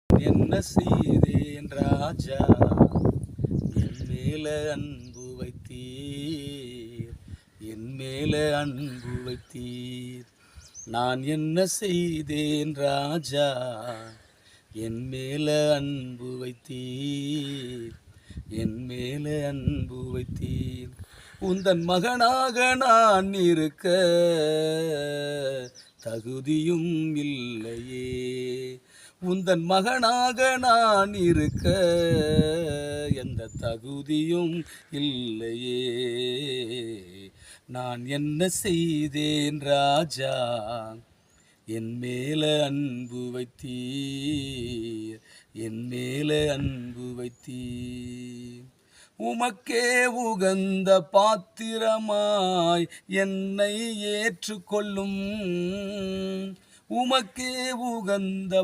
என்ன செய்தேன் ராஜா, என் மேல அன்பு வைத்தீர், என் மேல அன்பு வைத்தீர். நான் என்ன செய்தேன் ராஜா, என் மேல அன்பு வைத்தீர், என் மேல அன்பு வைத்தீர். உந்தன் மகனாக நான் இருக்க தகுதியும் இல்லையே, உந்தன் மகனாக நான் இருக்க எந்த தகுதியும் இல்லையே. நான் என்ன செய்தேன் ராஜா, என் மேல அன்பு வைத்தீர், என் மேல அன்பு வைத்தீர். உமக்கே உகந்த பாத்திரமாய் என்னை ஏற்றுக்கொள்ளும், உமக்கே உகந்த